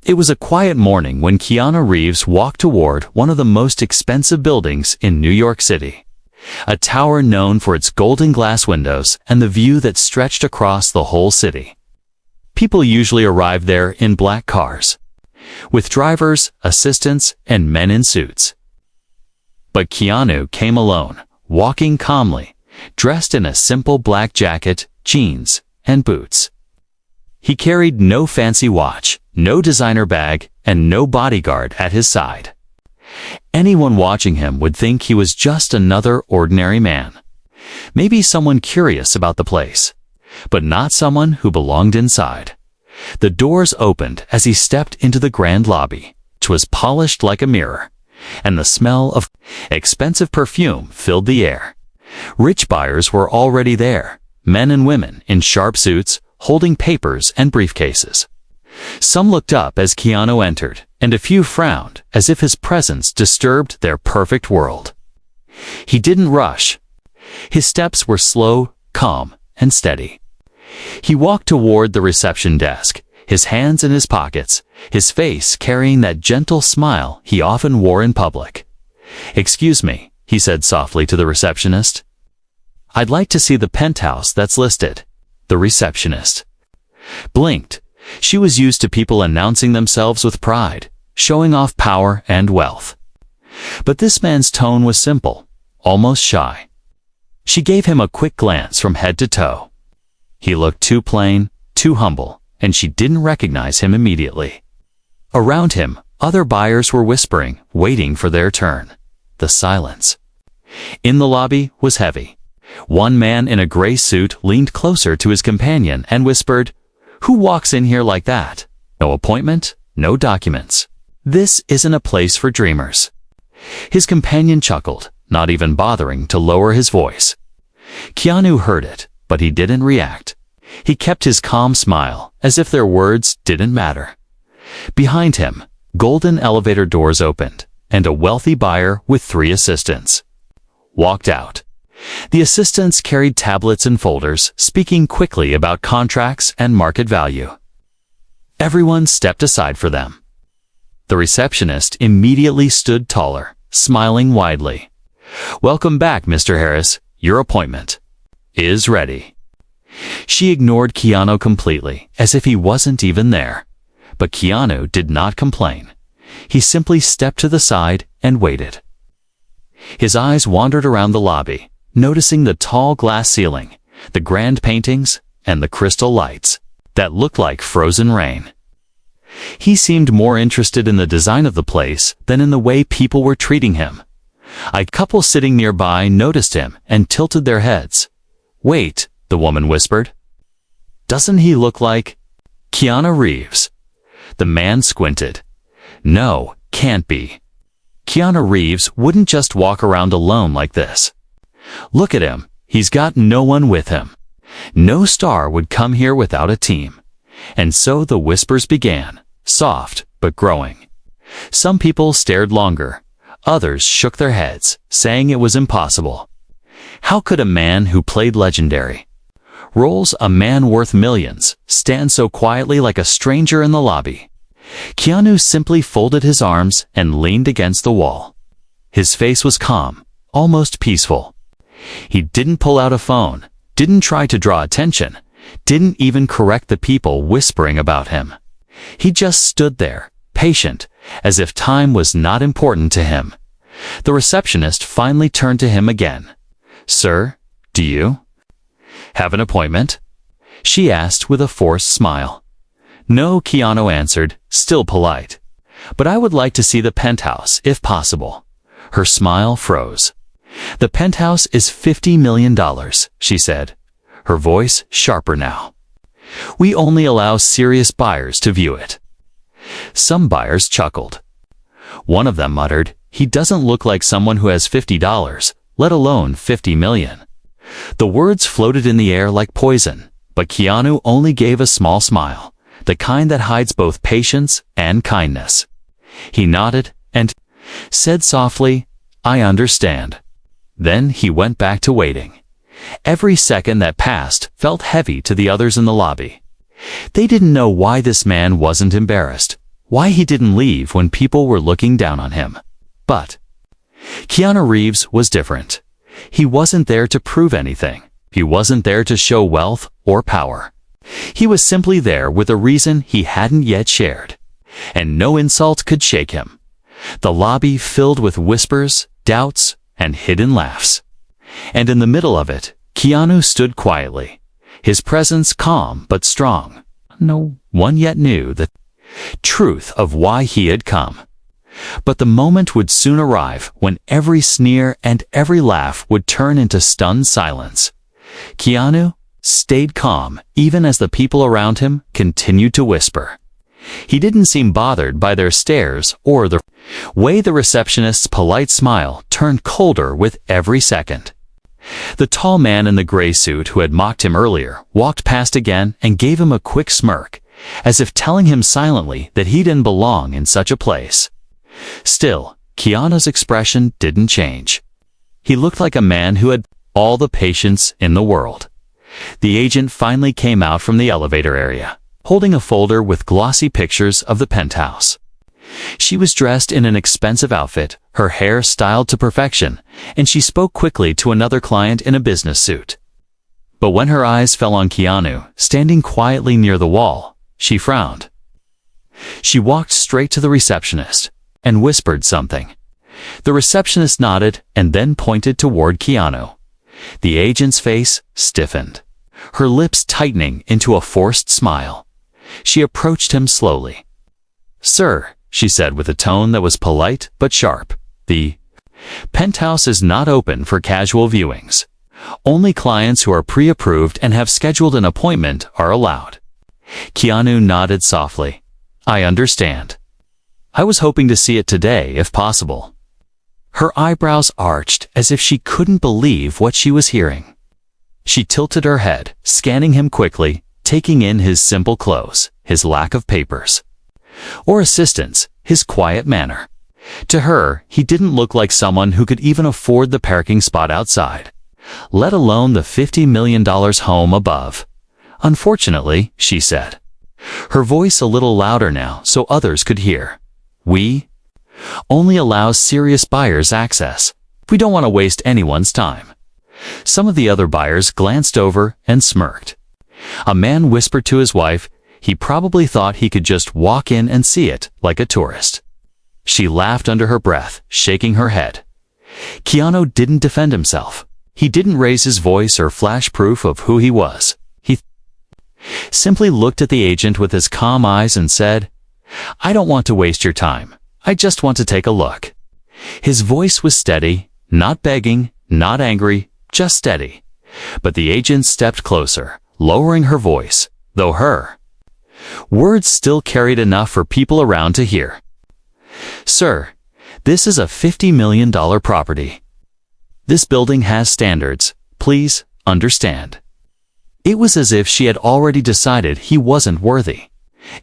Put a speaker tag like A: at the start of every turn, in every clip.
A: It was a quiet morning when Keanu Reeves walked toward one of the most expensive buildings in New York City. A tower known for its golden glass windows and the view that stretched across the whole city. People usually arrive there in black cars, with drivers, assistants, and men in suits. But Keanu came alone, walking calmly, dressed in a simple black jacket, jeans, and boots. He carried no fancy watch, no designer bag, and no bodyguard at his side. Anyone watching him would think he was just another ordinary man. Maybe someone curious about the place, but not someone who belonged inside. The doors opened as he stepped into the grand lobby, which was polished like a mirror, and the smell of expensive perfume filled the air. Rich buyers were already there, men and women in sharp suits, holding papers and briefcases. Some looked up as Keanu entered, and a few frowned as if his presence disturbed their perfect world. He didn't rush. His steps were slow, calm, and steady. He walked toward the reception desk, his hands in his pockets, his face carrying that gentle smile he often wore in public. "Excuse me," he said softly to the receptionist. "I'd like to see the penthouse that's listed." The receptionist blinked. She was used to people announcing themselves with pride, showing off power and wealth. But this man's tone was simple, almost shy. She gave him a quick glance from head to toe. He looked too plain, too humble, and she didn't recognize him immediately. Around him, other buyers were whispering, waiting for their turn. The silence in the lobby was heavy. One man in a gray suit leaned closer to his companion and whispered, "Who walks in here like that? No appointment, no documents. This isn't a place for dreamers." His companion chuckled, not even bothering to lower his voice. Keanu heard it, but he didn't react. He kept his calm smile, as if their words didn't matter. Behind him, golden elevator doors opened, and a wealthy buyer with 3 assistants walked out. The assistants carried tablets and folders, speaking quickly about contracts and market value. Everyone stepped aside for them. The receptionist immediately stood taller, smiling widely. "Welcome back, Mr. Harris. Your appointment is ready." She ignored Keanu completely, as if he wasn't even there. But Keanu did not complain. He simply stepped to the side and waited. His eyes wandered around the lobby, noticing the tall glass ceiling, the grand paintings, and the crystal lights that looked like frozen rain. He seemed more interested in the design of the place than in the way people were treating him. A couple sitting nearby noticed him and tilted their heads. "Wait," the woman whispered. "Doesn't he look like Keanu Reeves?" The man squinted. "No, can't be. Keanu Reeves wouldn't just walk around alone like this. Look at him, he's got no one with him. No star would come here without a team." And so the whispers began, soft but growing. Some people stared longer. Others shook their heads, saying it was impossible. How could a man who played legendary roles, a man worth millions, stand so quietly like a stranger in the lobby? Keanu simply folded his arms and leaned against the wall. His face was calm, almost peaceful. He didn't pull out a phone, didn't try to draw attention, didn't even correct the people whispering about him. He just stood there, patient, as if time was not important to him. The receptionist finally turned to him again. "Sir, do you have an appointment?" she asked with a forced smile. "No," Keanu answered, still polite. "But I would like to see the penthouse, if possible." Her smile froze. "The penthouse is $50 million, she said, her voice sharper now. "We only allow serious buyers to view it." Some buyers chuckled. One of them muttered, "He doesn't look like someone who has $50, let alone $50 million. The words floated in the air like poison, but Keanu only gave a small smile, the kind that hides both patience and kindness. He nodded and said softly, "I understand." Then he went back to waiting. Every second that passed felt heavy to the others in the lobby. They didn't know why this man wasn't embarrassed, why he didn't leave when people were looking down on him. But Keanu Reeves was different. He wasn't there to prove anything. He wasn't there to show wealth or power. He was simply there with a reason he hadn't yet shared. And no insult could shake him. The lobby filled with whispers, doubts, and hidden laughs. And in the middle of it, Keanu stood quietly, his presence calm but strong. No one yet knew the truth of why he had come. But the moment would soon arrive when every sneer and every laugh would turn into stunned silence. Keanu stayed calm even as the people around him continued to whisper. He didn't seem bothered by their stares or the way the receptionist's polite smile turned colder with every second. The tall man in the gray suit who had mocked him earlier walked past again and gave him a quick smirk, as if telling him silently that he didn't belong in such a place. Still, Keanu's expression didn't change. He looked like a man who had all the patience in the world. The agent finally came out from the elevator area, holding a folder with glossy pictures of the penthouse. She was dressed in an expensive outfit, her hair styled to perfection, and she spoke quickly to another client in a business suit. But when her eyes fell on Keanu, standing quietly near the wall, she frowned. She walked straight to the receptionist and whispered something. The receptionist nodded and then pointed toward Keanu. The agent's face stiffened, her lips tightening into a forced smile. She approached him slowly. "Sir," she said with a tone that was polite but sharp, "the penthouse is not open for casual viewings. Only clients who are pre-approved and have scheduled an appointment are allowed." Keanu nodded softly. "I understand. I was hoping to see it today if possible." Her eyebrows arched as if she couldn't believe what she was hearing. She tilted her head, scanning him quickly, taking in his simple clothes, his lack of papers or assistance, his quiet manner. To her, he didn't look like someone who could even afford the parking spot outside, let alone the $50 million home above. "Unfortunately," she said, her voice a little louder now so others could hear, "we only allow serious buyers access. We don't want to waste anyone's time." Some of the other buyers glanced over and smirked. A man whispered to his wife he probably thought he could just walk in and see it like a tourist. She laughed under her breath, shaking her head. Keanu didn't defend himself. He didn't raise his voice or flash proof of who he was. He simply looked at the agent with his calm eyes and said, "I don't want to waste your time. I just want to take a look." His voice was steady, not begging, not angry, just steady. But the agent stepped closer, lowering her voice, though her words still carried enough for people around to hear. "Sir, this is a $50 million property. This building has standards. Please understand." It was as if she had already decided he wasn't worthy.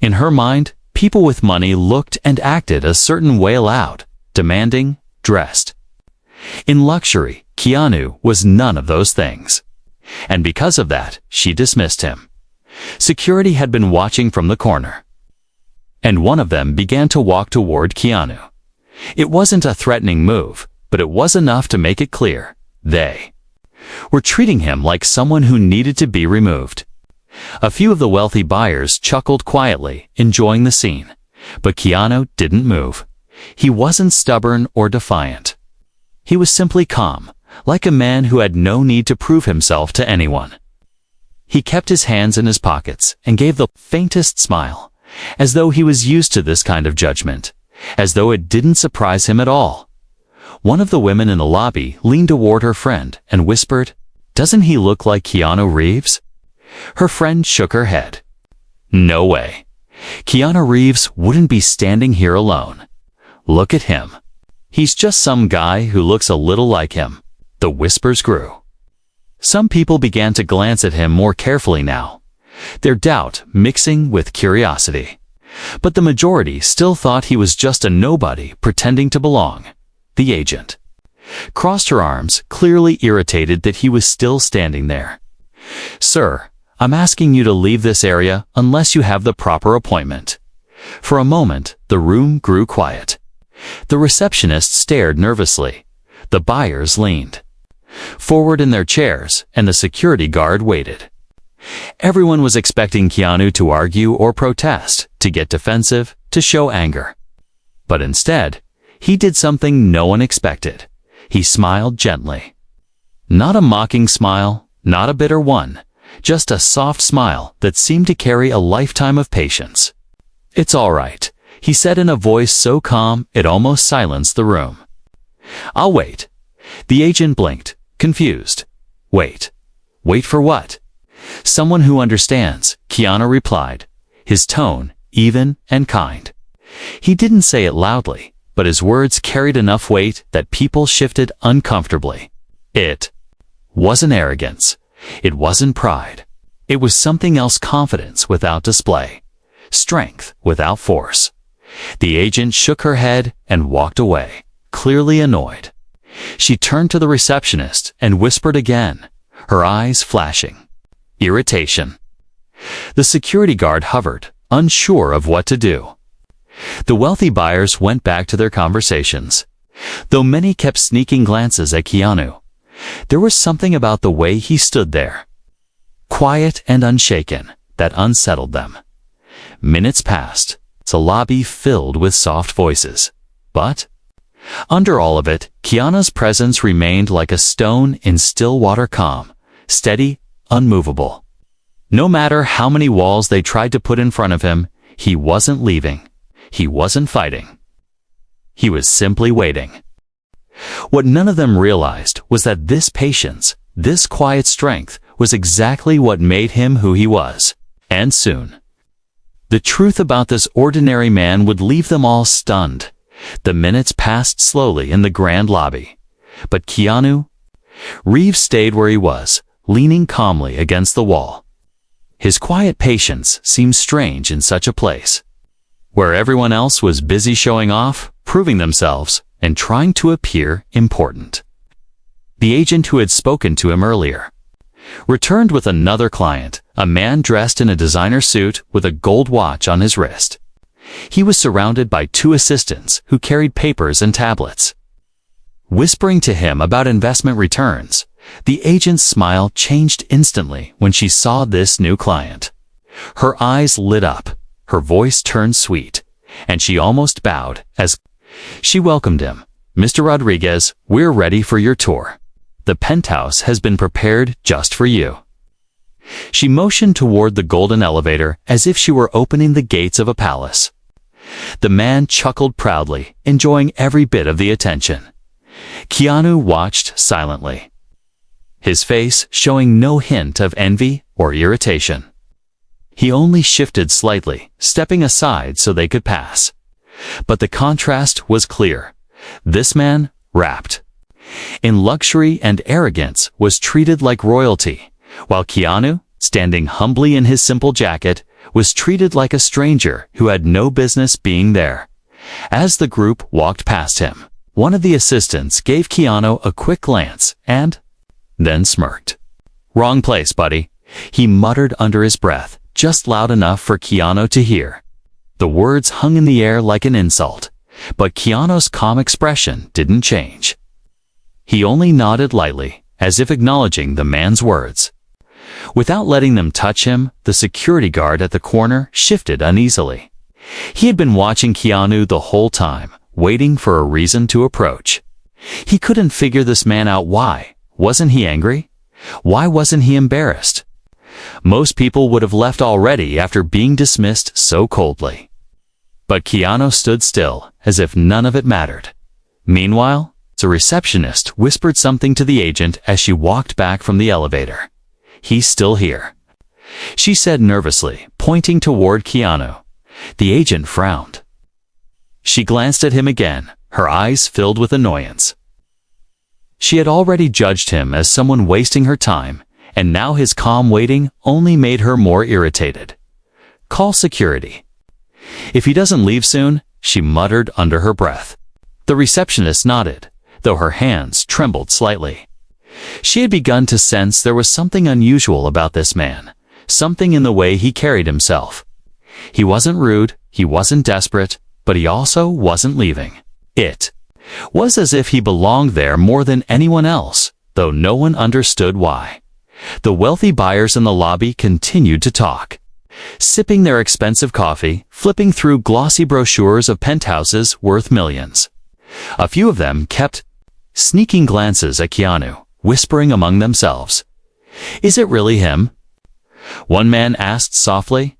A: In her mind, people with money looked and acted a certain way loud, demanding, dressed. In luxury, Keanu was none of those things. And because of that, she dismissed him. Security had been watching from the corner, and one of them began to walk toward Keanu. It wasn't a threatening move, but it was enough to make it clear they were treating him like someone who needed to be removed. A few of the wealthy buyers chuckled quietly, enjoying the scene, but Keanu didn't move. He wasn't stubborn or defiant. He was simply calm, like a man who had no need to prove himself to anyone. He kept his hands in his pockets and gave the faintest smile, as though he was used to this kind of judgment, as though it didn't surprise him at all. One of the women in the lobby leaned toward her friend and whispered, "Doesn't he look like Keanu Reeves?" Her friend shook her head. "No way. Keanu Reeves wouldn't be standing here alone. Look at him. He's just some guy who looks a little like him." The whispers grew. Some people began to glance at him more carefully now, their doubt mixing with curiosity. But the majority still thought he was just a nobody pretending to belong. The agent crossed her arms, clearly irritated that he was still standing there. "Sir, I'm asking you to leave this area unless you have the proper appointment." For a moment, the room grew quiet. The receptionist stared nervously. The buyers leaned forward in their chairs, and the security guard waited. Everyone was expecting Keanu to argue or protest, to get defensive, to show anger. But instead, he did something no one expected. He smiled gently. Not a mocking smile, not a bitter one, just a soft smile that seemed to carry a lifetime of patience. "It's all right," he said in a voice so calm it almost silenced the room. "I'll wait." The agent blinked, confused. "Wait. Wait for what?" "Someone who understands," Keanu replied, his tone even and kind. He didn't say it loudly, but his words carried enough weight that people shifted uncomfortably. It wasn't arrogance. It wasn't pride. It was something else: confidence without display, strength without force. The agent shook her head and walked away, clearly annoyed. She turned to the receptionist and whispered again, her eyes flashing. Irritation. The security guard hovered, unsure of what to do. The wealthy buyers went back to their conversations. Though many kept sneaking glances at Keanu, there was something about the way he stood there, quiet and unshaken, that unsettled them. Minutes passed, the lobby filled with soft voices. But under all of it, Keanu's presence remained like a stone in still water, calm, steady, unmovable. No matter how many walls they tried to put in front of him, he wasn't leaving. He wasn't fighting. He was simply waiting. What none of them realized was that this patience, this quiet strength, was exactly what made him who he was. And soon, the truth about this ordinary man would leave them all stunned. The minutes passed slowly in the grand lobby. But Keanu Reeves stayed where he was, leaning calmly against the wall. His quiet patience seemed strange in such a place, where everyone else was busy showing off, proving themselves, and trying to appear important. The agent who had spoken to him earlier returned with another client, a man dressed in a designer suit with a gold watch on his wrist. He was surrounded by two assistants who carried papers and tablets. Whispering to him about investment returns, the agent's smile changed instantly when she saw this new client. Her eyes lit up, her voice turned sweet, and she almost bowed as she welcomed him. "Mr. Rodriguez, we're ready for your tour. The penthouse has been prepared just for you." She motioned toward the golden elevator as if she were opening the gates of a palace. The man chuckled proudly, enjoying every bit of the attention. Keanu watched silently, his face showing no hint of envy or irritation. He only shifted slightly, stepping aside so they could pass. But the contrast was clear. This man, wrapped in luxury and arrogance, was treated like royalty, while Keanu, standing humbly in his simple jacket, was treated like a stranger who had no business being there. As the group walked past him, one of the assistants gave Keanu a quick glance and then smirked. "Wrong place, buddy," he muttered under his breath, just loud enough for Keanu to hear. The words hung in the air like an insult, but Keanu's calm expression didn't change. He only nodded lightly, as if acknowledging the man's words. Without letting them touch him, the security guard at the corner shifted uneasily. He had been watching Keanu the whole time, waiting for a reason to approach. He couldn't figure this man out. Why? Wasn't he angry? Why wasn't he embarrassed? Most people would have left already after being dismissed so coldly. But Keanu stood still, as if none of it mattered. Meanwhile, the receptionist whispered something to the agent as she walked back from the elevator. "He's still here," she said nervously, pointing toward Keanu. The agent frowned. She glanced at him again, her eyes filled with annoyance. She had already judged him as someone wasting her time, and now his calm waiting only made her more irritated. "Call security." "If he doesn't leave soon," she muttered under her breath. The receptionist nodded, though her hands trembled slightly. She had begun to sense there was something unusual about this man, something in the way he carried himself. He wasn't rude, He wasn't desperate, but he also wasn't leaving. It was as if he belonged there more than anyone else, though no one understood why. The wealthy buyers in the lobby continued to talk, sipping their expensive coffee, flipping through glossy brochures of penthouses worth millions. A few of them kept sneaking glances at Keanu, whispering among themselves, "Is it really him?" One man asked softly,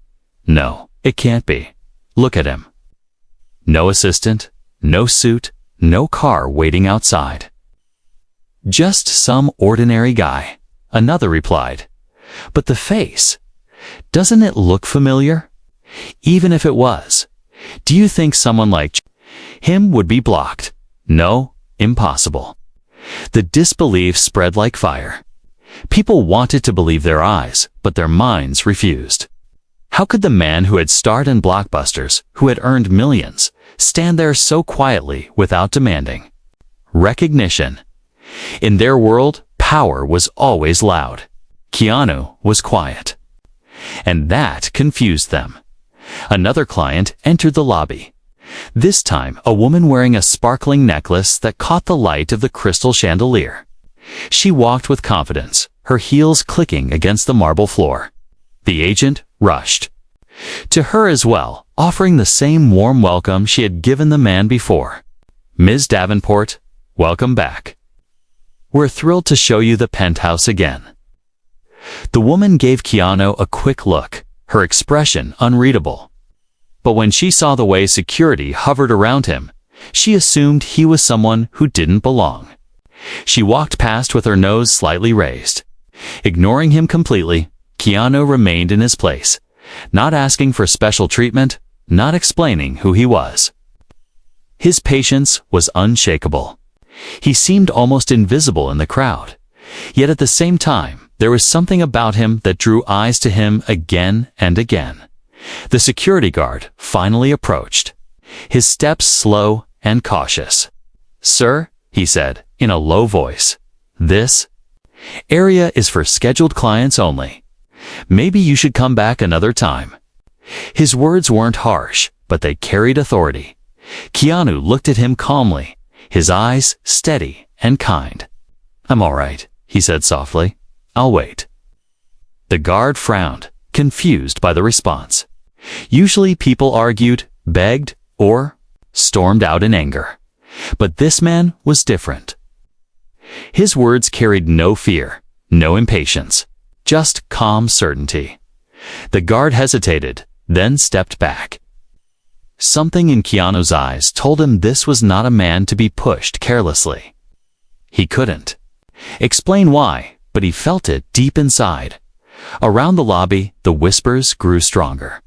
A: "No, it can't be. Look at him." No assistant, no suit, no car waiting outside. "Just some ordinary guy," another replied. "But the face, doesn't it look familiar? Even if it was, do you think someone like him would be blocked? No, impossible." The disbelief spread like fire. People wanted to believe their eyes, but their minds refused. How could the man who had starred in blockbusters, who had earned millions, stand there so quietly without demanding recognition? In their world, power was always loud. Keanu was quiet. And that confused them. Another client entered the lobby. This time, a woman wearing a sparkling necklace that caught the light of the crystal chandelier. She walked with confidence, her heels clicking against the marble floor. The agent rushed to her as well, offering the same warm welcome she had given the man before. "Ms. Davenport, welcome back. We're thrilled to show you the penthouse again." The woman gave Keanu a quick look, her expression unreadable. But when she saw the way security hovered around him, she assumed he was someone who didn't belong. She walked past with her nose slightly raised. Ignoring him completely, Keanu remained in his place, not asking for special treatment, not explaining who he was. His patience was unshakable. He seemed almost invisible in the crowd. Yet at the same time, there was something about him that drew eyes to him again and again. The security guard finally approached, his steps slow and cautious. "Sir," he said in a low voice, "this area is for scheduled clients only. Maybe you should come back another time." His words weren't harsh, but they carried authority. Keanu looked at him calmly, his eyes steady and kind. "I'm all right," he said softly. "I'll wait." The guard frowned, confused by the response. Usually people argued, begged, or stormed out in anger. But this man was different. His words carried no fear, no impatience, just calm certainty. The guard hesitated, then stepped back. Something in Keanu's eyes told him this was not a man to be pushed carelessly. He couldn't explain why, but he felt it deep inside. Around the lobby, the whispers grew stronger.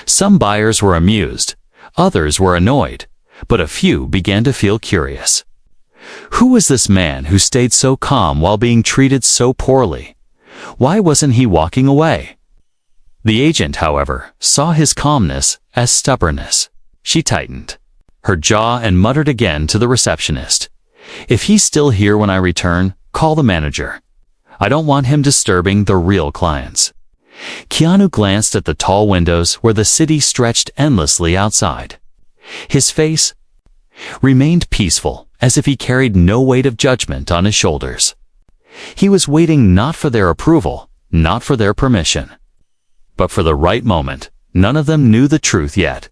A: Some buyers were amused, others were annoyed, but a few began to feel curious. Who was this man who stayed so calm while being treated so poorly? Why wasn't he walking away? The agent, however, saw his calmness as stubbornness. She tightened her jaw and muttered again to the receptionist, "If he's still here when I return, call the manager. I don't want him disturbing the real clients." Keanu glanced at the tall windows where the city stretched endlessly outside. His face remained peaceful, as if he carried no weight of judgment on his shoulders. He was waiting not for their approval, not for their permission, but for the right moment. None of them knew the truth yet.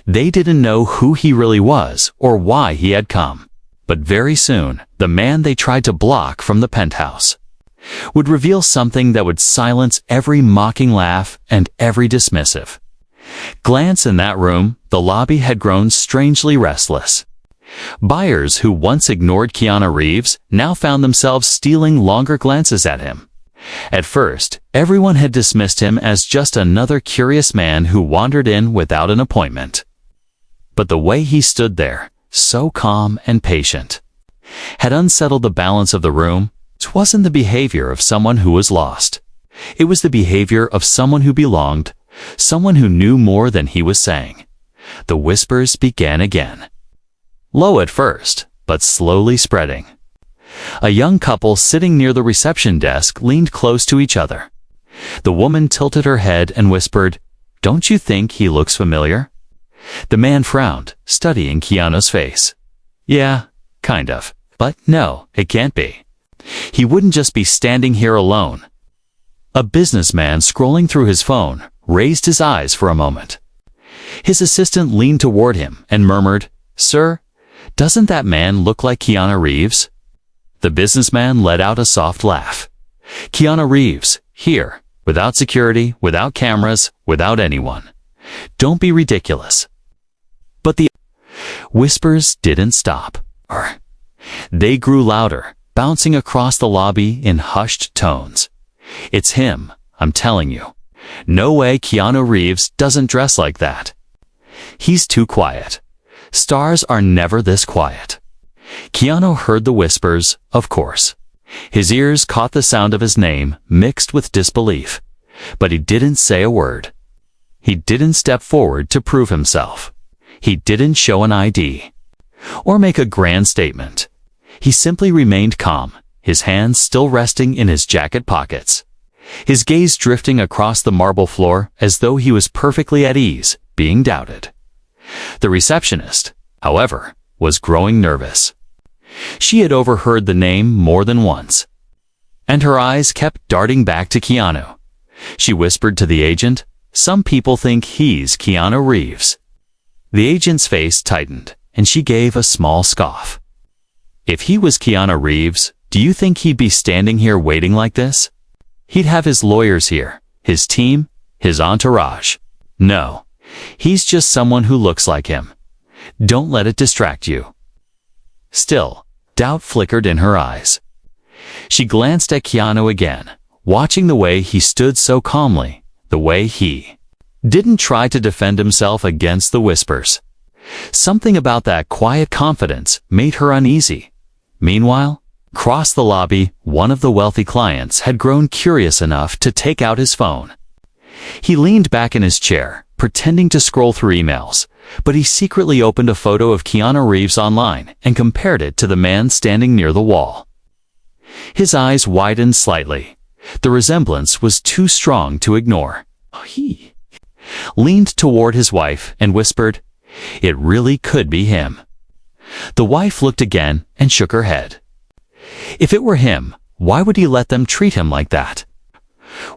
A: They didn't know who he really was or why he had come. But very soon, the man they tried to block from the penthouse would reveal something that would silence every mocking laugh and every dismissive glance in that room. The lobby had grown strangely restless. Buyers who once ignored Keanu Reeves now found themselves stealing longer glances at him. At first, everyone had dismissed him as just another curious man who wandered in without an appointment. But the way he stood there, so calm and patient, had unsettled the balance of the room. It wasn't the behavior of someone who was lost. It was the behavior of someone who belonged, someone who knew more than he was saying. The whispers began again. Low at first, but slowly spreading. A young couple sitting near the reception desk leaned close to each other. The woman tilted her head and whispered, "Don't you think he looks familiar?" The man frowned, studying Keanu's face. Yeah, kind of. But no, it can't be. He wouldn't just be standing here alone. A businessman scrolling through his phone raised his eyes for a moment. His assistant leaned toward him and murmured, "Sir, doesn't that man look like Keanu Reeves?" The businessman let out a soft laugh. "Keanu Reeves, here, without security, without cameras, without anyone. Don't be ridiculous." But the whispers didn't stop. They grew louder, bouncing across the lobby in hushed tones. "It's him, I'm telling you. No way Keanu Reeves doesn't dress like that. He's too quiet. Stars are never this quiet." Keanu heard the whispers, of course. His ears caught the sound of his name mixed with disbelief. But he didn't say a word. He didn't step forward to prove himself. He didn't show an ID. Or make a grand statement. He simply remained calm, his hands still resting in his jacket pockets. His gaze drifting across the marble floor as though he was perfectly at ease, being doubted. The receptionist, however, was growing nervous. She had overheard the name more than once. And her eyes kept darting back to Keanu. She whispered to the agent, "Some people think he's Keanu Reeves." The agent's face tightened, and she gave a small scoff. "If he was Keanu Reeves, do you think he'd be standing here waiting like this? He'd have his lawyers here, his team, his entourage. No, he's just someone who looks like him. Don't let it distract you." Still, doubt flickered in her eyes. She glanced at Keanu again, watching the way he stood so calmly, the way he didn't try to defend himself against the whispers. Something about that quiet confidence made her uneasy. Meanwhile, across the lobby, one of the wealthy clients had grown curious enough to take out his phone. He leaned back in his chair, pretending to scroll through emails, but he secretly opened a photo of Keanu Reeves online and compared it to the man standing near the wall. His eyes widened slightly. The resemblance was too strong to ignore. He leaned toward his wife and whispered, "It really could be him." The wife looked again and shook her head. If it were him, why would he let them treat him like that?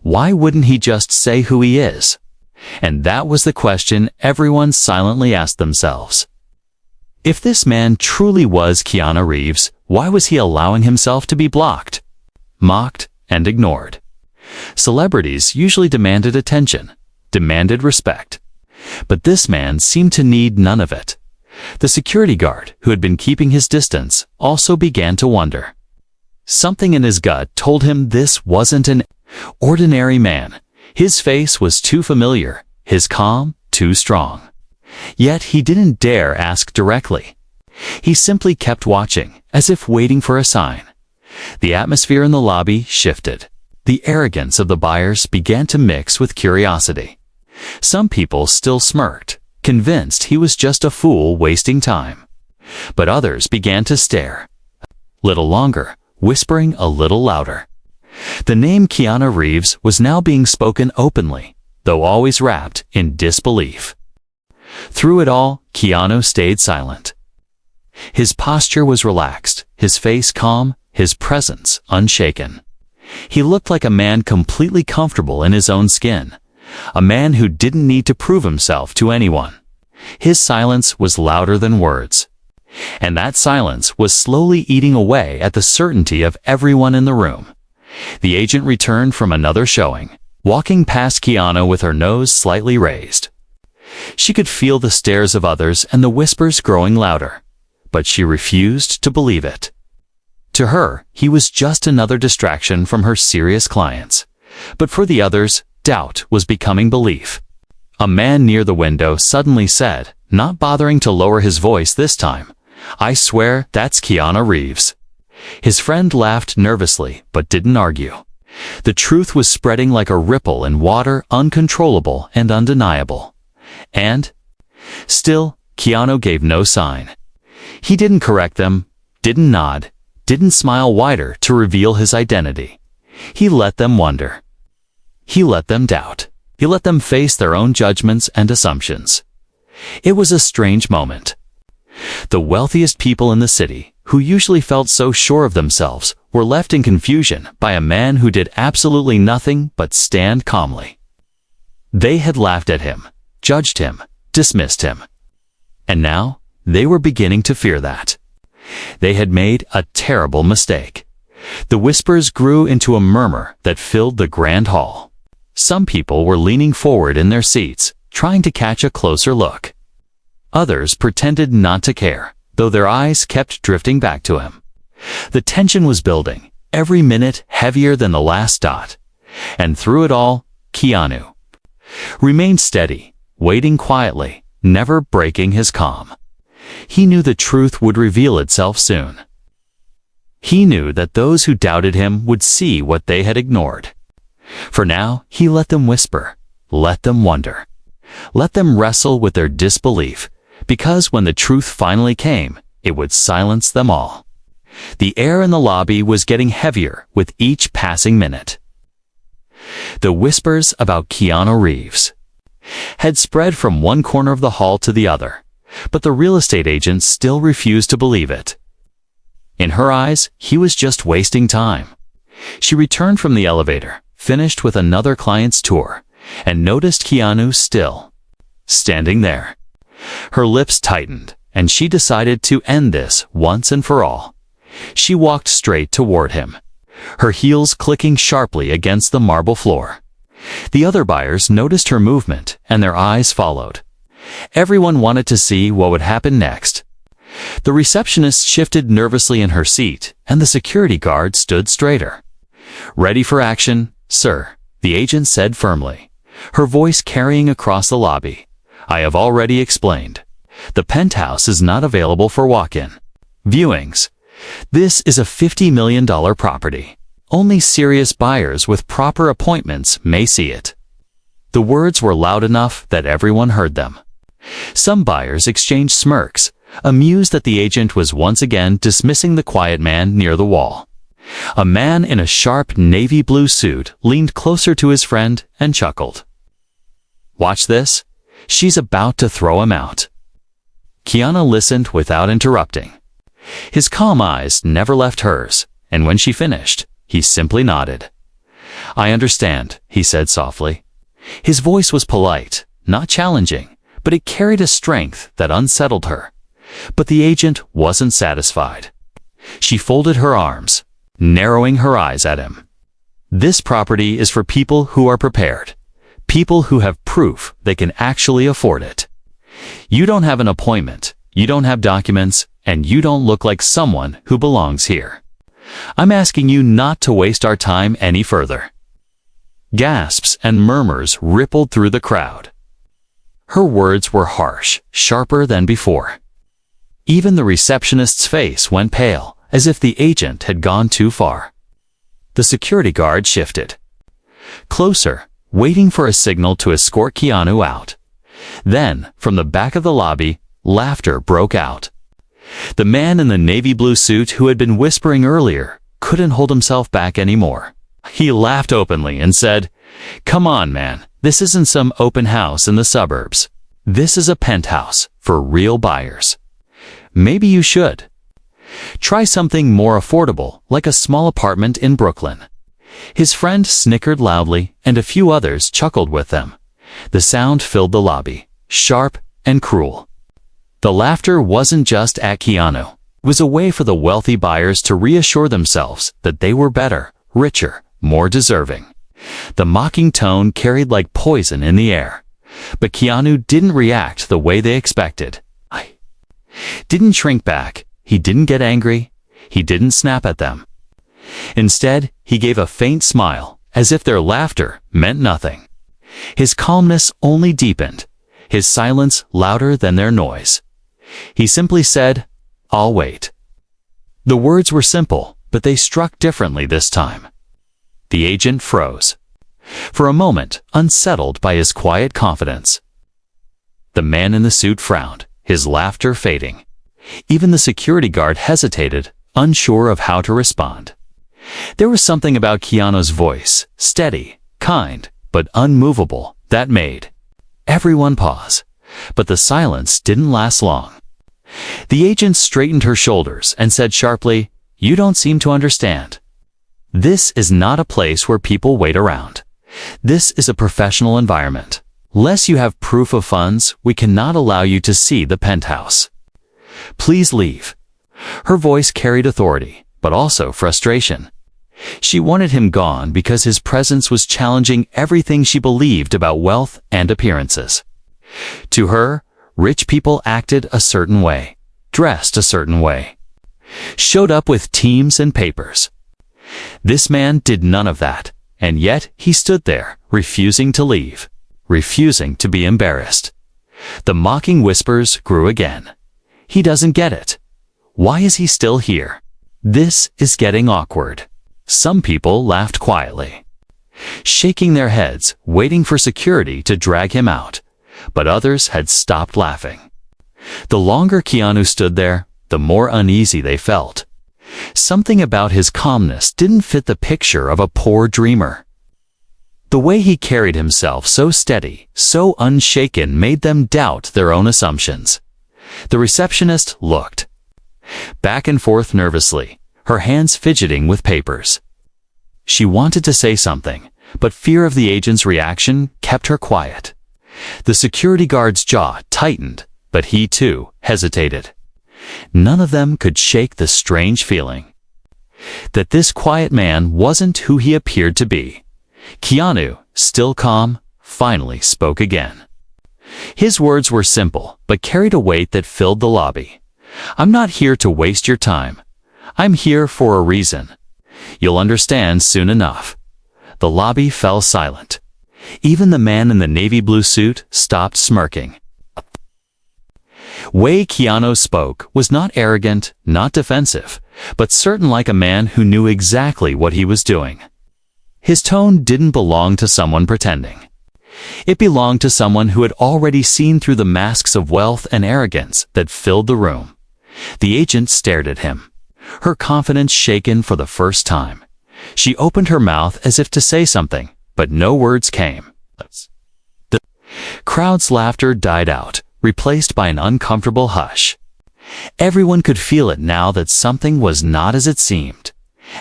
A: Why wouldn't he just say who he is? And that was the question everyone silently asked themselves. If this man truly was Keanu Reeves, why was he allowing himself to be blocked, mocked, and ignored? Celebrities usually demanded attention, demanded respect. But this man seemed to need none of it. The security guard, who had been keeping his distance, also began to wonder. Something in his gut told him this wasn't an ordinary man. His face was too familiar, his calm too strong. Yet he didn't dare ask directly. He simply kept watching, as if waiting for a sign. The atmosphere in the lobby shifted. The arrogance of the buyers began to mix with curiosity. Some people still smirked, convinced he was just a fool wasting time. But others began to stare. A little longer, whispering a little louder. The name Keanu Reeves was now being spoken openly, though always wrapped in disbelief. Through it all, Keanu stayed silent. His posture was relaxed, his face calm, his presence unshaken. He looked like a man completely comfortable in his own skin, a man who didn't need to prove himself to anyone. His silence was louder than words. And that silence was slowly eating away at the certainty of everyone in the room. The agent returned from another showing, walking past Keanu with her nose slightly raised. She could feel the stares of others and the whispers growing louder, but she refused to believe it. To her, he was just another distraction from her serious clients. But for the others, doubt was becoming belief. A man near the window suddenly said, not bothering to lower his voice this time, "I swear that's Keanu Reeves." His friend laughed nervously, but didn't argue. The truth was spreading like a ripple in water, uncontrollable and undeniable. And still, Keanu gave no sign. He didn't correct them, didn't nod, didn't smile wider to reveal his identity. He let them wonder. He let them doubt. He let them face their own judgments and assumptions. It was a strange moment. The wealthiest people in the city, who usually felt so sure of themselves, were left in confusion by a man who did absolutely nothing but stand calmly. They had laughed at him, judged him, dismissed him. And now, they were beginning to fear that they had made a terrible mistake. The whispers grew into a murmur that filled the grand hall. Some people were leaning forward in their seats, trying to catch a closer look. Others pretended not to care, though their eyes kept drifting back to him. The tension was building, every minute heavier than the last dot. And through it all, Keanu remained steady, waiting quietly, never breaking his calm. He knew the truth would reveal itself soon. He knew that those who doubted him would see what they had ignored. For now, he let them whisper, let them wonder, let them wrestle with their disbelief, because when the truth finally came, it would silence them all. The air in the lobby was getting heavier with each passing minute. The whispers about Keanu Reeves had spread from one corner of the hall to the other, but the real estate agent still refused to believe it. In her eyes, he was just wasting time. She returned from the elevator, finished with another client's tour, and noticed Keanu still standing there. Her lips tightened, and she decided to end this once and for all. She walked straight toward him, her heels clicking sharply against the marble floor. The other buyers noticed her movement, and their eyes followed. Everyone wanted to see what would happen next. The receptionist shifted nervously in her seat, and the security guard stood straighter. "Ready for action, sir," the agent said firmly, her voice carrying across the lobby. "I have already explained. The penthouse is not available for walk-in viewings. This is a $50 million property. Only serious buyers with proper appointments may see it." The words were loud enough that everyone heard them. Some buyers exchanged smirks, amused that the agent was once again dismissing the quiet man near the wall. A man in a sharp navy blue suit leaned closer to his friend and chuckled. "Watch this. She's about to throw him out." Keanu listened without interrupting. His calm eyes never left hers, and when she finished, he simply nodded. "I understand," he said softly. His voice was polite, not challenging, but it carried a strength that unsettled her. But the agent wasn't satisfied. She folded her arms, narrowing her eyes at him. "This property is for people who are prepared, people who have proof they can actually afford it. You don't have an appointment, you don't have documents, and you don't look like someone who belongs here. I'm asking you not to waste our time any further." Gasps and murmurs rippled through the crowd. Her words were harsh, sharper than before. Even the receptionist's face went pale, as if the agent had gone too far. The security guard shifted closer, waiting for a signal to escort Keanu out. Then, from the back of the lobby, laughter broke out. The man in the navy blue suit who had been whispering earlier couldn't hold himself back anymore. He laughed openly and said, "Come on, man, this isn't some open house in the suburbs. This is a penthouse for real buyers. Maybe you should try something more affordable, like a small apartment in Brooklyn." His friend snickered loudly, and a few others chuckled with them. The sound filled the lobby, sharp and cruel. The laughter wasn't just at Keanu. It was a way for the wealthy buyers to reassure themselves that they were better, richer, more deserving. The mocking tone carried like poison in the air. But Keanu didn't react the way they expected. He didn't shrink back. He didn't get angry. He didn't snap at them. Instead, he gave a faint smile, as if their laughter meant nothing. His calmness only deepened, his silence louder than their noise. He simply said, "I'll wait." The words were simple, but they struck differently this time. The agent froze, for a moment unsettled by his quiet confidence. The man in the suit frowned, his laughter fading. Even the security guard hesitated, unsure of how to respond. There was something about Keanu's voice, steady, kind, but unmovable, that made everyone pause. But the silence didn't last long. The agent straightened her shoulders and said sharply, "You don't seem to understand. This is not a place where people wait around. This is a professional environment. Unless you have proof of funds, we cannot allow you to see the penthouse. Please leave." Her voice carried authority, but also frustration. She wanted him gone because his presence was challenging everything she believed about wealth and appearances. To her, rich people acted a certain way, dressed a certain way, showed up with teams and papers. This man did none of that, and yet he stood there, refusing to leave, refusing to be embarrassed. The mocking whispers grew again. "He doesn't get it. Why is he still here? This is getting awkward." Some people laughed quietly, shaking their heads, waiting for security to drag him out, but others had stopped laughing. The longer Keanu stood there, the more uneasy they felt. Something about his calmness didn't fit the picture of a poor dreamer. The way he carried himself, so steady, so unshaken, made them doubt their own assumptions. The receptionist looked back and forth nervously, her hands fidgeting with papers. She wanted to say something, but fear of the agent's reaction kept her quiet. The security guard's jaw tightened, but he too hesitated. None of them could shake the strange feeling that this quiet man wasn't who he appeared to be. Keanu, still calm, finally spoke again. His words were simple, but carried a weight that filled the lobby. "I'm not here to waste your time. I'm here for a reason. You'll understand soon enough." The lobby fell silent. Even the man in the navy blue suit stopped smirking. Way Keanu spoke was not arrogant, not defensive, but certain, like a man who knew exactly what he was doing. His tone didn't belong to someone pretending. It belonged to someone who had already seen through the masks of wealth and arrogance that filled the room. The agent stared at him, her confidence shaken for the first time. She opened her mouth as if to say something, but no words came. The crowd's laughter died out, replaced by an uncomfortable hush. Everyone could feel it now that something was not as it seemed.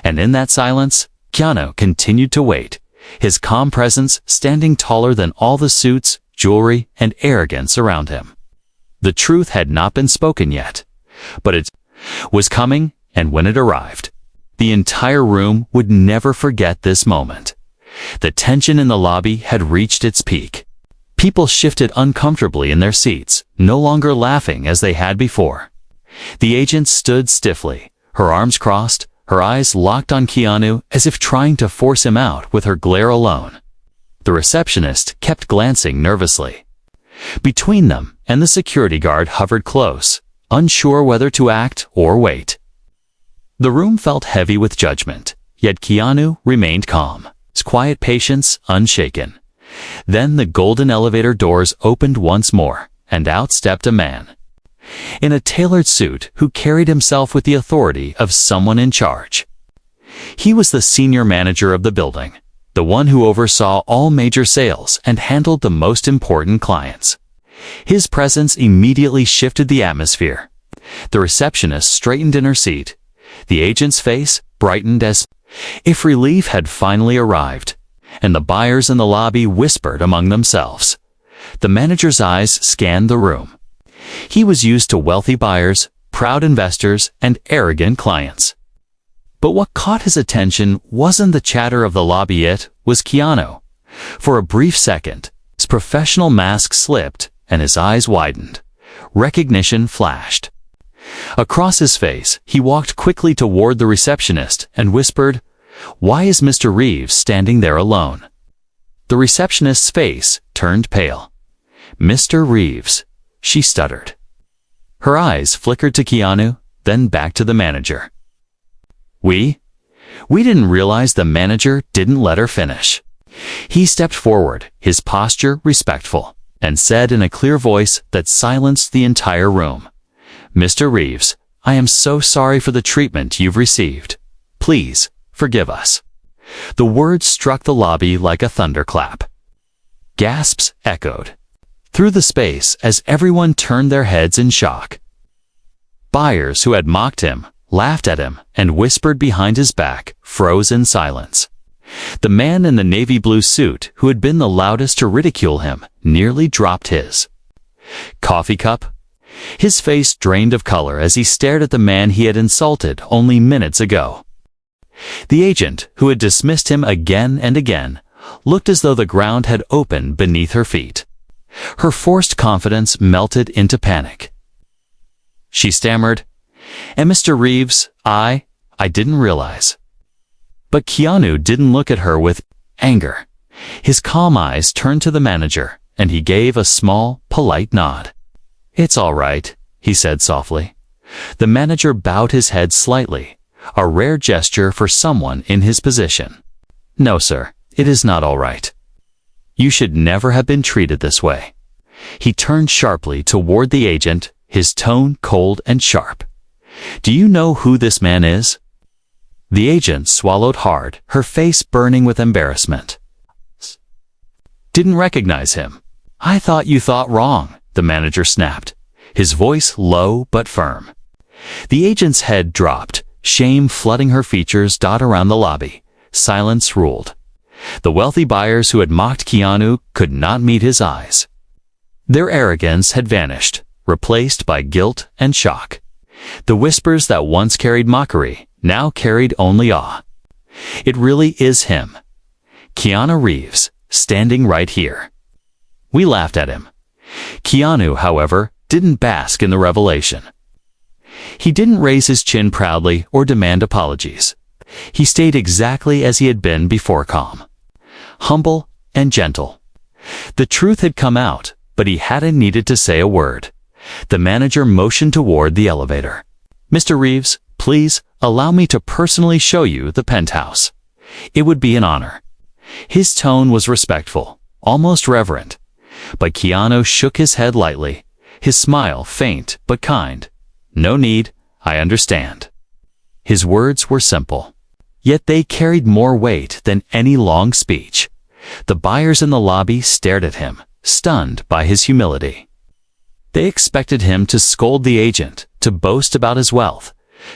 A: And in that silence, Keanu continued to wait, his calm presence standing taller than all the suits, jewelry, and arrogance around him. The truth had not been spoken yet, but it was coming, and when it arrived, the entire room would never forget this moment. The tension in the lobby had reached its peak. People shifted uncomfortably in their seats, no longer laughing as they had before. The agent stood stiffly, her arms crossed, her eyes locked on Keanu as if trying to force him out with her glare alone. The receptionist kept glancing nervously. Between them and the security guard hovered close, unsure whether to act or wait. The room felt heavy with judgment, yet Keanu remained calm, his quiet patience unshaken. Then the golden elevator doors opened once more, and out stepped a man in a tailored suit who carried himself with the authority of someone in charge. He was the senior manager of the building, the one who oversaw all major sales and handled the most important clients. His presence immediately shifted the atmosphere. The receptionist straightened in her seat. The agent's face brightened as if relief had finally arrived, and the buyers in the lobby whispered among themselves. The manager's eyes scanned the room. He was used to wealthy buyers, proud investors, and arrogant clients. But what caught his attention wasn't the chatter of the lobby, it was Keanu. For a brief second, his professional mask slipped and his eyes widened. Recognition flashed across his face. He walked quickly toward the receptionist and whispered, "Why is Mr. Reeves standing there alone?" The receptionist's face turned pale. "Mr. Reeves," she stuttered. Her eyes flickered to Keanu, then back to the manager. We didn't realize." The manager didn't let her finish. He stepped forward, his posture respectful, and said in a clear voice that silenced the entire room, "Mr. Reeves, I am so sorry for the treatment you've received. Please, forgive us." The words struck the lobby like a thunderclap. Gasps echoed through the space as everyone turned their heads in shock. Buyers who had mocked him, laughed at him, and whispered behind his back froze in silence. The man in the navy blue suit, who had been the loudest to ridicule him, nearly dropped his coffee cup. His face drained of color as he stared at the man he had insulted only minutes ago. The agent, who had dismissed him again and again, looked as though the ground had opened beneath her feet. Her forced confidence melted into panic. She stammered, "And Mr. Reeves, I didn't realize." But Keanu didn't look at her with anger. His calm eyes turned to the manager, and he gave a small, polite nod. "It's all right," he said softly. The manager bowed his head slightly, a rare gesture for someone in his position. "No, sir, it is not all right. You should never have been treated this way." He turned sharply toward the agent, his tone cold and sharp. "Do you know who this man is?" The agent swallowed hard, her face burning with embarrassment. "Didn't recognize him. I thought you thought wrong," the manager snapped, his voice low but firm. The agent's head dropped, shame flooding her features dot around the lobby. Silence ruled. The wealthy buyers who had mocked Keanu could not meet his eyes. Their arrogance had vanished, replaced by guilt and shock. The whispers that once carried mockery now carried only awe. It really is him. Keanu Reeves, standing right here. We laughed at him. Keanu, however, didn't bask in the revelation. He didn't raise his chin proudly or demand apologies. He stayed exactly as he had been before, calm, humble, and gentle. The truth had come out, but he hadn't needed to say a word. The manager motioned toward the elevator. "Mr. Reeves, please allow me to personally show you the penthouse. It would be an honor." His tone was respectful, almost reverent. But Keanu shook his head lightly, his smile faint but kind. "No need, I understand." His words were simple, yet they carried more weight than any long speech. The buyers in the lobby stared at him, stunned by his humility. They expected him to scold the agent, to boast about his wealth,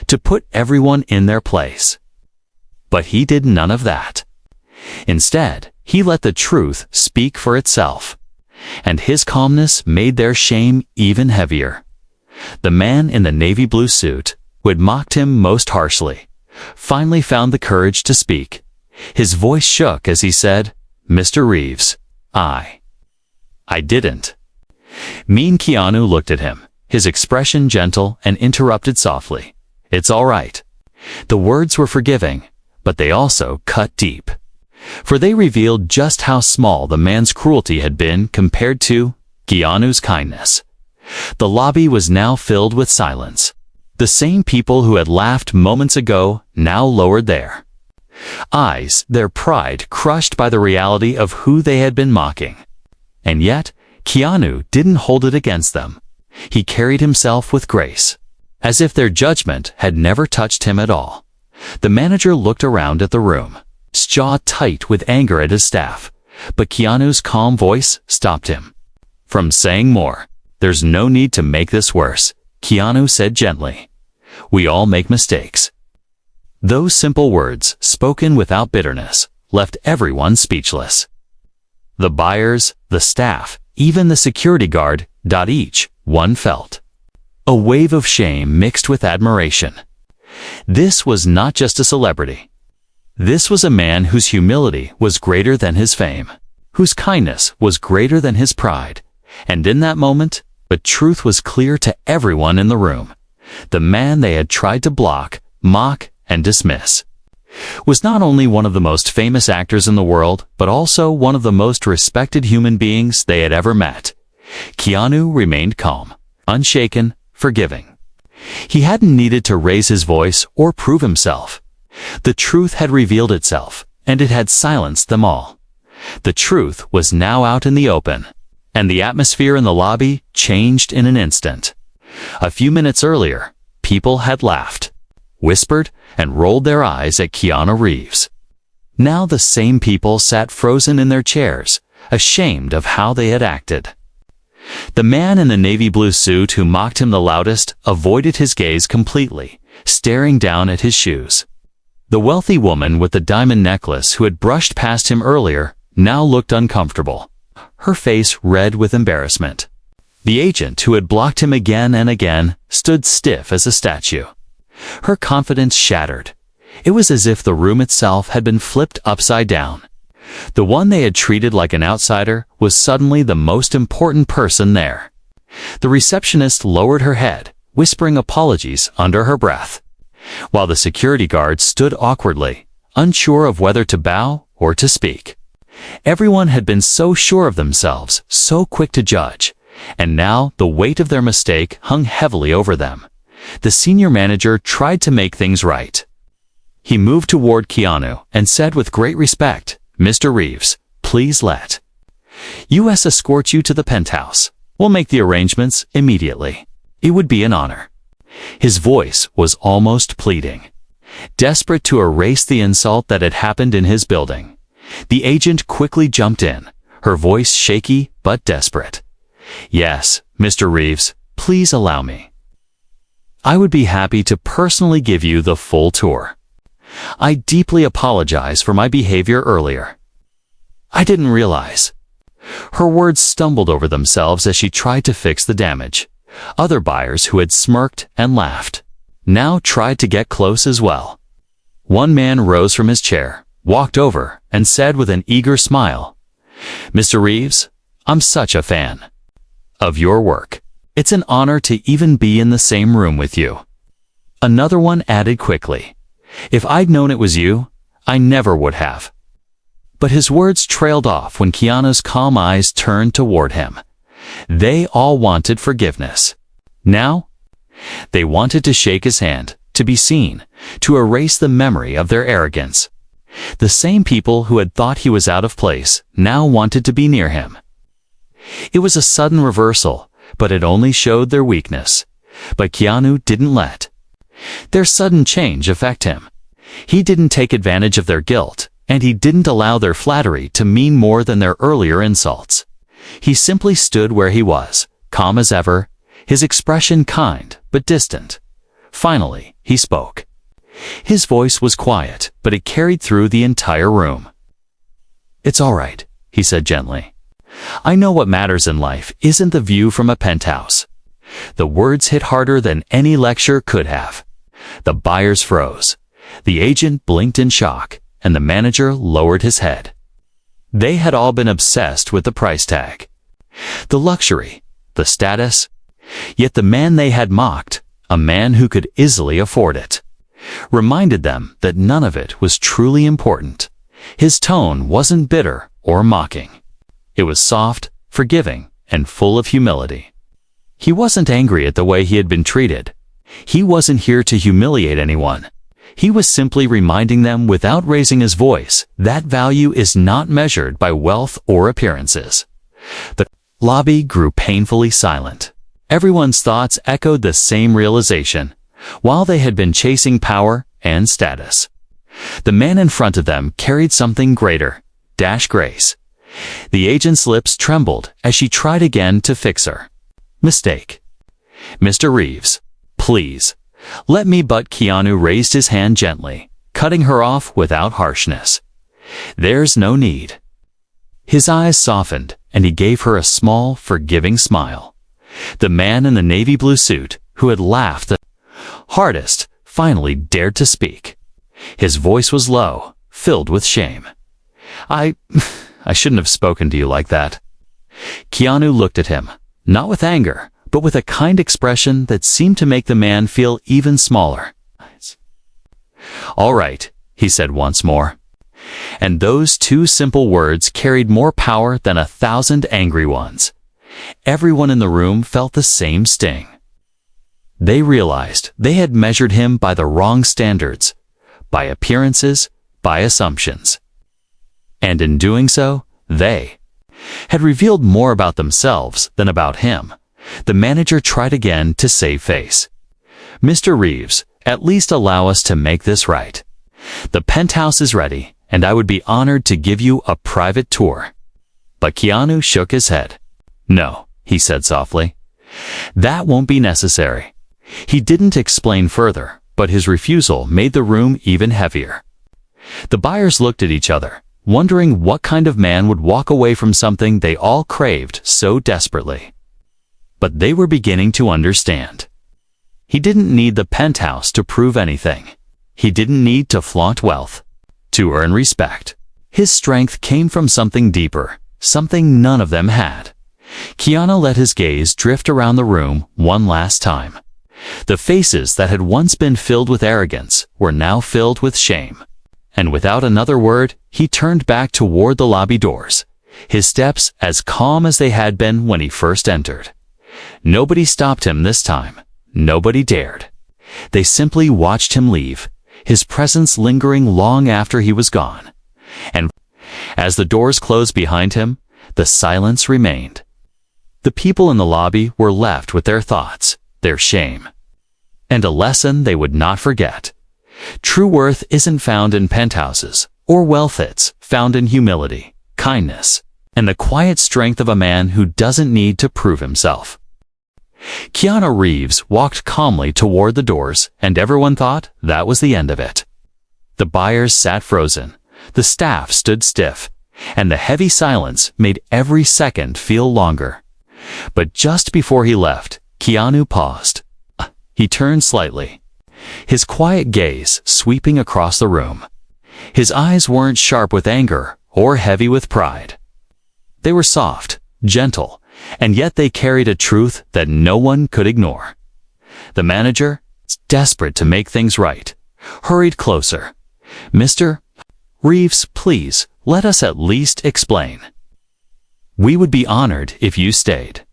A: to put everyone in their place. But he did none of that. Instead, he let the truth speak for itself. And his calmness made their shame even heavier. The man in the navy blue suit, who had mocked him most harshly, finally found the courage to speak. His voice shook as he said, "Mr. Reeves, I didn't." Mean Keanu looked at him, his expression gentle, and interrupted softly. "It's all right." The words were forgiving, but they also cut deep. For they revealed just how small the man's cruelty had been compared to Keanu's kindness. The lobby was now filled with silence. The same people who had laughed moments ago now lowered their eyes, their pride crushed by the reality of who they had been mocking. And yet, Keanu didn't hold it against them. He carried himself with grace, as if their judgment had never touched him at all. The manager looked around at the room, his jaw tight with anger at his staff, but Keanu's calm voice stopped him from saying more. "There's no need to make this worse," Keanu said gently. "We all make mistakes." Those simple words, spoken without bitterness, left everyone speechless. The buyers, the staff, even the security guard, each one felt a wave of shame mixed with admiration. This was not just a celebrity. This was a man whose humility was greater than his fame, whose kindness was greater than his pride. And in that moment, the truth was clear to everyone in the room. The man they had tried to block, mock, and dismiss was not only one of the most famous actors in the world, but also one of the most respected human beings they had ever met. Keanu remained calm, unshaken, forgiving. He hadn't needed to raise his voice or prove himself. The truth had revealed itself, and it had silenced them all. The truth was now out in the open, and the atmosphere in the lobby changed in an instant. A few minutes earlier, people had laughed, whispered, and rolled their eyes at Keanu Reeves. Now the same people sat frozen in their chairs, ashamed of how they had acted. The man in the navy blue suit who mocked him the loudest avoided his gaze completely, staring down at his shoes. The wealthy woman with the diamond necklace who had brushed past him earlier now looked uncomfortable, her face red with embarrassment. The agent who had blocked him again and again stood stiff as a statue. Her confidence shattered. It was as if the room itself had been flipped upside down. The one they had treated like an outsider was suddenly the most important person there. The receptionist lowered her head, whispering apologies under her breath, while the security guard stood awkwardly, unsure of whether to bow or to speak. Everyone had been so sure of themselves, so quick to judge, and now the weight of their mistake hung heavily over them. The senior manager tried to make things right. He moved toward Keanu and said with great respect, "Mr. Reeves, please let us escort you to the penthouse. We'll make the arrangements immediately. It would be an honor." His voice was almost pleading, desperate to erase the insult that had happened in his building. The agent quickly jumped in, her voice shaky but desperate. "Yes, Mr. Reeves, please allow me. I would be happy to personally give you the full tour. I deeply apologize for my behavior earlier. I didn't realize." Her words stumbled over themselves as she tried to fix the damage. Other buyers who had smirked and laughed now tried to get close as well. One man rose from his chair, walked over, and said with an eager smile, "Mr. Reeves, I'm such a fan of your work. It's an honor to even be in the same room with you." Another one added quickly, "If I'd known it was you, I never would have." But his words trailed off when Keanu's calm eyes turned toward him. They all wanted forgiveness. Now, they wanted to shake his hand, to be seen, to erase the memory of their arrogance. The same people who had thought he was out of place now wanted to be near him. It was a sudden reversal, but it only showed their weakness. But Keanu didn't let their sudden change affect him. He didn't take advantage of their guilt, and he didn't allow their flattery to mean more than their earlier insults. He simply stood where he was, calm as ever, his expression kind but distant. Finally, he spoke. His voice was quiet, but it carried through the entire room. "It's all right," he said gently. "I know what matters in life isn't the view from a penthouse." The words hit harder than any lecture could have. The buyers froze. The agent blinked in shock, and the manager lowered his head. They had all been obsessed with the price tag, the luxury, the status. Yet the man they had mocked, a man who could easily afford it, reminded them that none of it was truly important. His tone wasn't bitter or mocking. It was soft, forgiving, and full of humility. He wasn't angry at the way he had been treated. He wasn't here to humiliate anyone. He was simply reminding them without raising his voice that value is not measured by wealth or appearances. The lobby grew painfully silent. Everyone's thoughts echoed the same realization, while they had been chasing power and status. The man in front of them carried something greater, grace. The agent's lips trembled as she tried again to fix her mistake. "Mr. Reeves, please, let me," but Keanu raised his hand gently, cutting her off without harshness. "There's no need." His eyes softened, and he gave her a small, forgiving smile. The man in the navy blue suit, who had laughed the hardest, finally dared to speak. His voice was low, filled with shame. I shouldn't have spoken to you like that." Keanu looked at him, not with anger, but with a kind expression that seemed to make the man feel even smaller. "All right," he said once more. And those two simple words carried more power than 1,000 angry ones. Everyone in the room felt the same sting. They realized they had measured him by the wrong standards, by appearances, by assumptions. And in doing so, they had revealed more about themselves than about him. The manager tried again to save face. "Mr. Reeves, at least allow us to make this right. The penthouse is ready, and I would be honored to give you a private tour." But Keanu shook his head. "No, he said softly. That won't be necessary. He didn't explain further, but his refusal made the room even heavier. The buyers looked at each other, wondering what kind of man would walk away from something they all craved so desperately. But they were beginning to understand. He didn't need the penthouse to prove anything. He didn't need to flaunt wealth, to earn respect. His strength came from something deeper, something none of them had. Keanu let his gaze drift around the room one last time. The faces that had once been filled with arrogance were now filled with shame. And without another word, he turned back toward the lobby doors, his steps as calm as they had been when he first entered. Nobody stopped him this time. Nobody dared. They simply watched him leave, his presence lingering long after he was gone. And as the doors closed behind him, the silence remained. The people in the lobby were left with their thoughts, their shame, and a lesson they would not forget. True worth isn't found in penthouses or wealth, it's found in humility, kindness, and the quiet strength of a man who doesn't need to prove himself. Keanu Reeves walked calmly toward the doors, and everyone thought that was the end of it. The buyers sat frozen, the staff stood stiff, and the heavy silence made every second feel longer. But just before he left, Keanu paused. He turned slightly, his quiet gaze sweeping across the room. His eyes weren't sharp with anger or heavy with pride. They were soft, gentle, and yet they carried a truth that no one could ignore. The manager, desperate to make things right, hurried closer. "Mr. Reeves, please, let us at least explain. We would be honored if you stayed."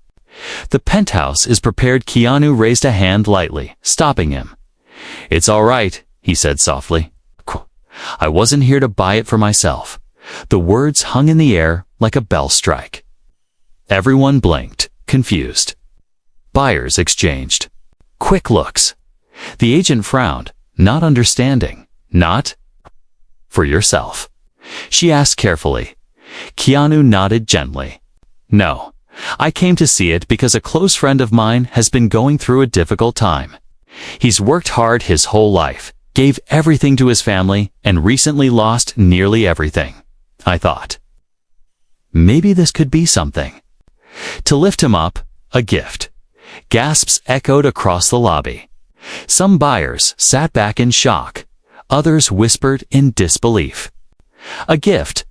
A: "The penthouse is prepared." Keanu raised a hand lightly, stopping him. "It's all right," he said softly. "I wasn't here to buy it for myself." The words hung in the air like a bell strike. Everyone blinked, confused. Buyers exchanged quick looks. The agent frowned, not understanding. "Not for yourself?" she asked carefully. Keanu nodded gently. "No, I came to see it because a close friend of mine has been going through a difficult time. He's worked hard his whole life, gave everything to his family, and recently lost nearly everything. I thought, maybe this could be something to lift him up, a gift." Gasps echoed across the lobby. Some buyers sat back in shock. Others whispered in disbelief. A gift?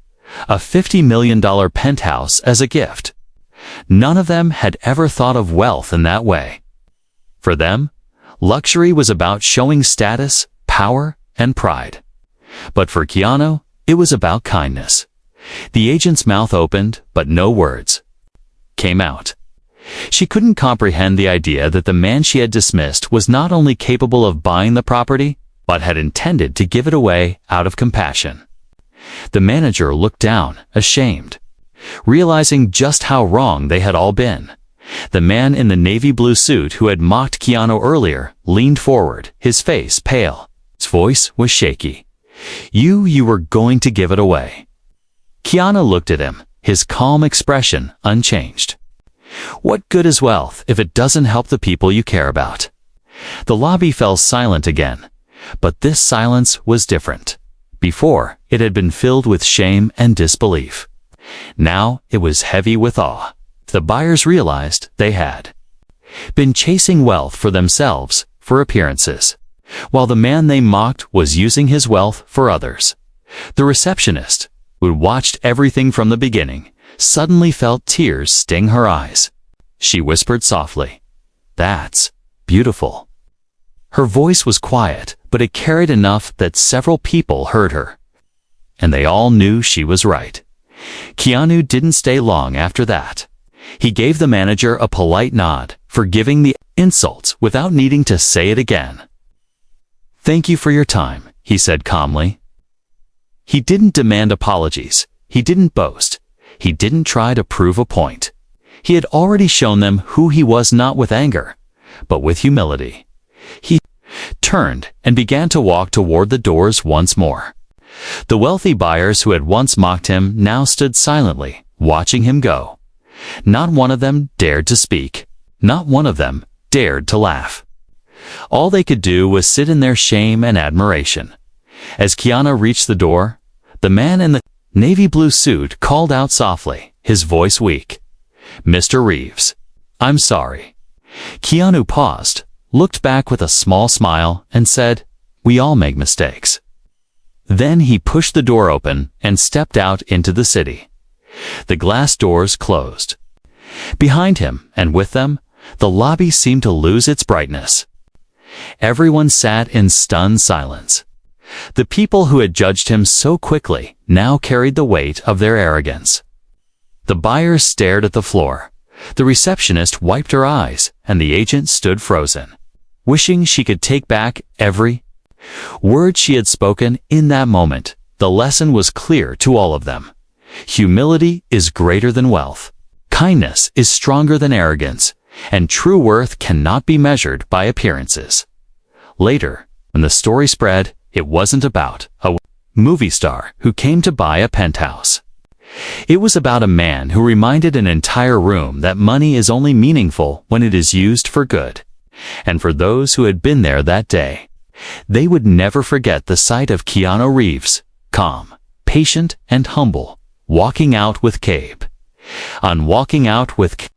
A: A $50 million penthouse as a gift? None of them had ever thought of wealth in that way. For them, luxury was about showing status, power, and pride. But for Keanu, it was about kindness. The agent's mouth opened, but no words came out. She couldn't comprehend the idea that the man she had dismissed was not only capable of buying the property, but had intended to give it away out of compassion. The manager looked down, ashamed, realizing just how wrong they had all been. The man in the navy blue suit who had mocked Keanu earlier leaned forward, his face pale. His voice was shaky. You were going to give it away." Keanu looked at him, his calm expression unchanged. "What good is wealth if it doesn't help the people you care about?" The lobby fell silent again, but this silence was different. Before, it had been filled with shame and disbelief. Now it was heavy with awe. The buyers realized they had been chasing wealth for themselves, for appearances, while the man they mocked was using his wealth for others. The receptionist, who had watched everything from the beginning, suddenly felt tears sting her eyes. She whispered softly, "That's beautiful." Her voice was quiet, but it carried enough that several people heard her. And they all knew she was right. Keanu didn't stay long after that. He gave the manager a polite nod, forgiving the insults without needing to say it again. "Thank you for your time," he said calmly. He didn't demand apologies. He didn't boast. He didn't try to prove a point. He had already shown them who he was, not with anger, but with humility. He turned and began to walk toward the doors once more. The wealthy buyers who had once mocked him now stood silently, watching him go. Not one of them dared to speak. Not one of them dared to laugh. All they could do was sit in their shame and admiration. As Keanu reached the door, the man in the navy blue suit called out softly, his voice weak. "Mr. Reeves, I'm sorry." Keanu paused, looked back with a small smile, and said, "We all make mistakes." Then he pushed the door open and stepped out into the city. The glass doors closed. Behind him, and with them, the lobby seemed to lose its brightness. Everyone sat in stunned silence. The people who had judged him so quickly now carried the weight of their arrogance. The buyers stared at the floor. The receptionist wiped her eyes, and the agent stood frozen, wishing she could take back every word she had spoken in that moment. The lesson was clear to all of them. Humility is greater than wealth. Kindness is stronger than arrogance, and true worth cannot be measured by appearances. Later, when the story spread, it wasn't about a movie star who came to buy a penthouse. It was about a man who reminded an entire room that money is only meaningful when it is used for good. And for those who had been there that day, they would never forget the sight of Keanu Reeves, calm, patient, and humble, walking out with walking out with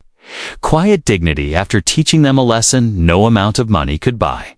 A: quiet dignity after teaching them a lesson no amount of money could buy.